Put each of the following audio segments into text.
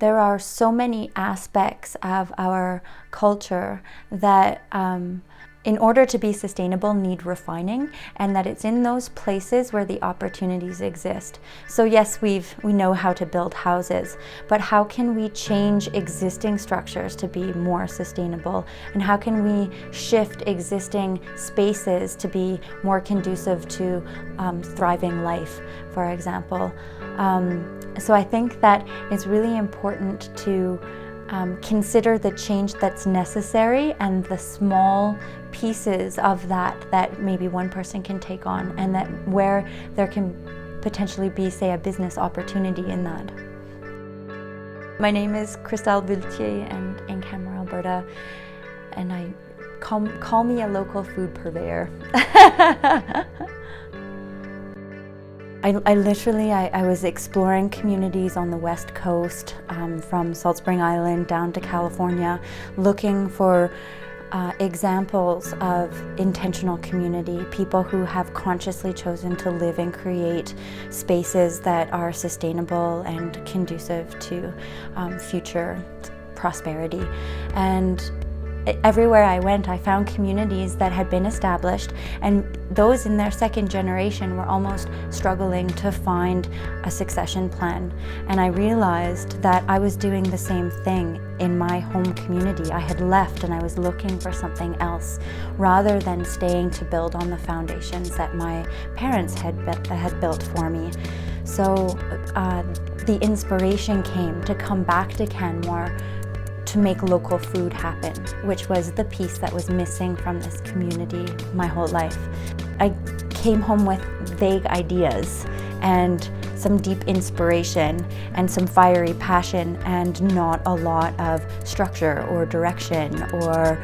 There are so many aspects of our culture that in order to be sustainable need refining, and that it's in those places where the opportunities exist. So yes, we know how to build houses, but how can we change existing structures to be more sustainable? And how can we shift existing spaces to be more conducive to thriving life, for example? So I think that it's really important to consider the change that's necessary and the small pieces of that maybe one person can take on, and that where there can potentially be, say, a business opportunity in that. My name is Chrystel Vultier, and in Canmore, Alberta, and I call me a local food purveyor. I was exploring communities on the West Coast, from Salt Spring Island down to California, looking for examples of intentional community, people who have consciously chosen to live and create spaces that are sustainable and conducive to future prosperity. And everywhere I went, I found communities that had been established, and those in their second generation were almost struggling to find a succession plan. And I realized that I was doing the same thing in my home community. I had left and I was looking for something else, rather than staying to build on the foundations that my parents had built for me. So the inspiration came to come back to Canmore to make local food happen, which was the piece that was missing from this community my whole life. I came home with vague ideas and some deep inspiration and some fiery passion, and not a lot of structure or direction or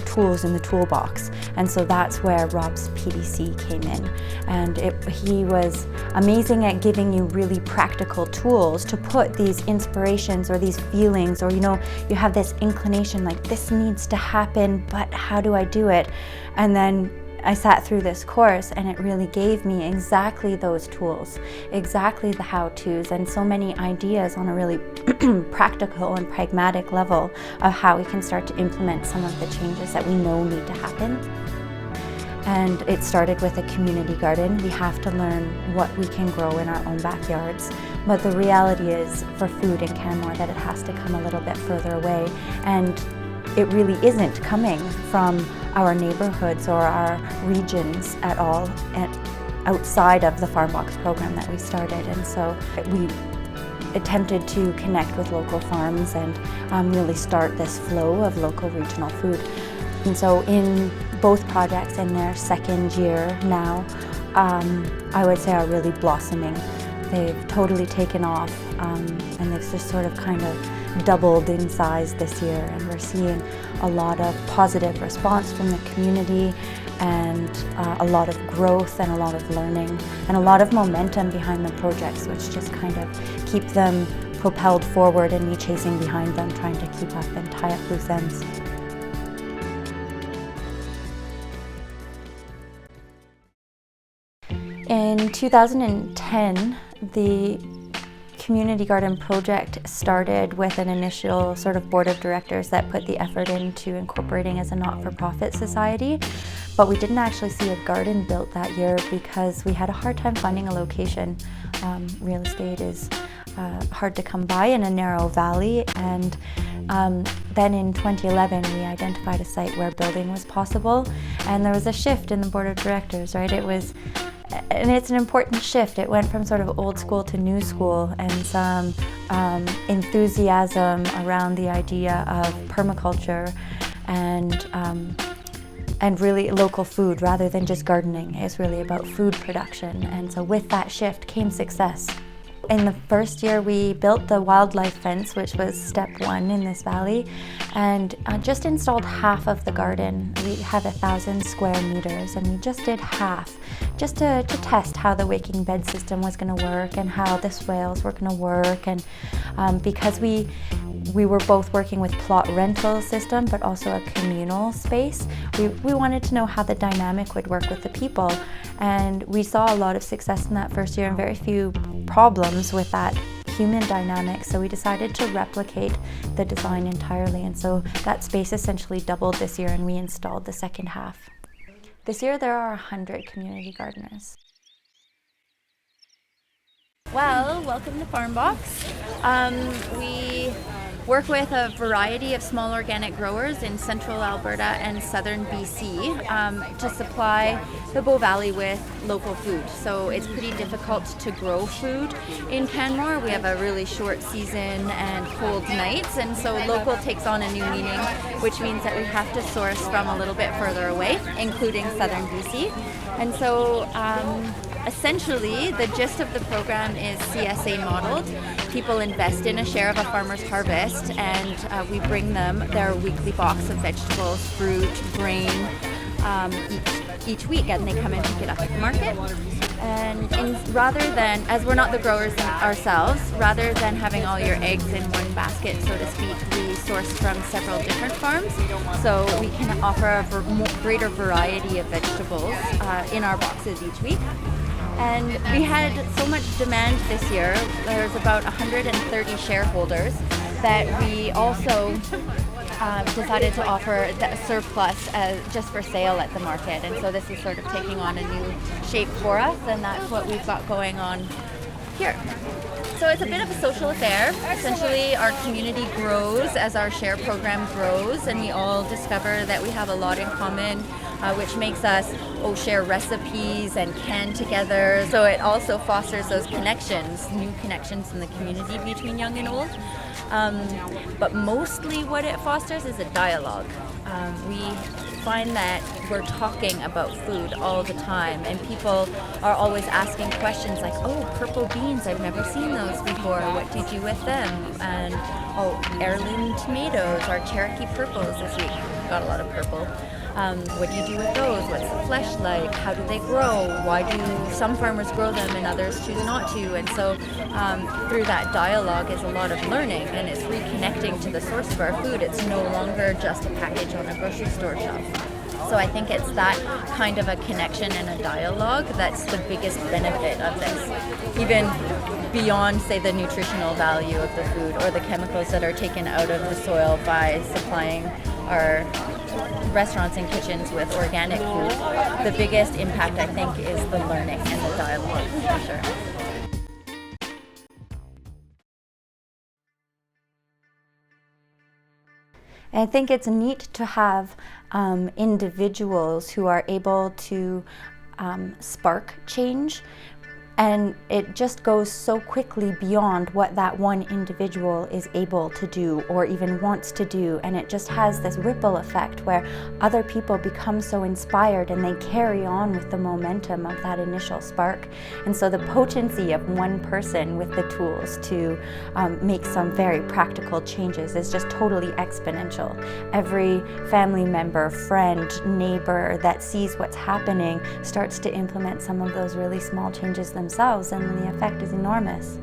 tools in the toolbox. And so that's where Rob's PDC came in, and he was amazing at giving you really practical tools to put these inspirations or these feelings, or you have this inclination like this needs to happen, but how do I do it? And then I sat through this course, and it really gave me exactly those tools, exactly the how-tos, and so many ideas on a really practical and pragmatic level of how we can start to implement some of the changes that we know need to happen. And it started with a community garden. We have to learn what we can grow in our own backyards. But the reality is, for food in Canmore, that it has to come a little bit further away. And it really isn't coming from our neighborhoods or our regions at all, outside of the Farm Box program that we started. And so we attempted to connect with local farms and really start this flow of local regional food. And so in both projects in their second year now, I would say are really blossoming. They've totally taken off, and they've just sort of kind of doubled in size this year, and we're seeing a lot of positive response from the community, and a lot of growth and a lot of learning and a lot of momentum behind the projects, which just kind of keep them propelled forward, and me chasing behind them, trying to keep up and tie up loose ends. In 2010, the Community Garden project started with an initial sort of board of directors that put the effort into incorporating as a not-for-profit society, but we didn't actually see a garden built that year because we had a hard time finding a location. Real estate is hard to come by in a narrow valley, and then in 2011 we identified a site where building was possible, and there was a shift in the board of directors, right? And it's an important shift. It went from sort of old school to new school, and some enthusiasm around the idea of permaculture and really local food rather than just gardening. It's really about food production, and so with that shift came success. In the first year we built the wildlife fence, which was step one in this valley, and just installed half of the garden. We have 1,000 square meters, and we just did half, just to test how the waking bed system was going to work and how the swales were going to work. And because we were both working with plot rental system but also a communal space, we wanted to know how the dynamic would work with the people, and we saw a lot of success in that first year and very few problems with that human dynamic, so we decided to replicate the design entirely, and so that space essentially doubled this year and we installed the second half. This year there are 100 community gardeners. Well, welcome to Farm Box. We work with a variety of small organic growers in central Alberta and southern BC to supply the Bow Valley with local food. So it's pretty difficult to grow food in Canmore. We have a really short season and cold nights, and so local takes on a new meaning, which means that we have to source from a little bit further away, including southern BC. And so essentially, the gist of the program is CSA modeled. People invest in a share of a farmer's harvest, and we bring them their weekly box of vegetables, fruit, grain each week, and they come and pick it up at the market. And rather than, as we're not the growers ourselves, rather than having all your eggs in one basket, so to speak, we source from several different farms, so we can offer a greater variety of vegetables in our boxes each week. And we had so much demand this year. There's about 130 shareholders that we also decided to offer the surplus just for sale at the market. And so this is sort of taking on a new shape for us, and that's what we've got going on here. So it's a bit of a social affair. Essentially, our community grows as our share program grows, and we all discover that we have a lot in common, which makes us share recipes and can together. So it also fosters those connections, new connections in the community between young and old. But mostly what it fosters is a dialogue. We find that we're talking about food all the time, and people are always asking questions like, oh, purple beans, I've never seen those before, what do you do with them? And oh, heirloom tomatoes, our Cherokee purples this week, got a lot of purple. What do you do with those? What's the flesh like? How do they grow? Why do some farmers grow them and others choose not to? And so through that dialogue is a lot of learning, and it's reconnecting to the source of our food. It's no longer just a package on a grocery store shelf. So I think it's that kind of a connection and a dialogue that's the biggest benefit of this. Even beyond, say, the nutritional value of the food or the chemicals that are taken out of the soil by supplying our restaurants and kitchens with organic food, the biggest impact, I think, is the learning and the dialogue, for sure. I think it's neat to have individuals who are able to spark change, and it just goes so quickly beyond what that one individual is able to do or even wants to do, and it just has this ripple effect where other people become so inspired and they carry on with the momentum of that initial spark. And so the potency of one person with the tools to make some very practical changes is just totally exponential. Every family member, friend, neighbor that sees what's happening starts to implement some of those really small changes themselves, and the effect is enormous.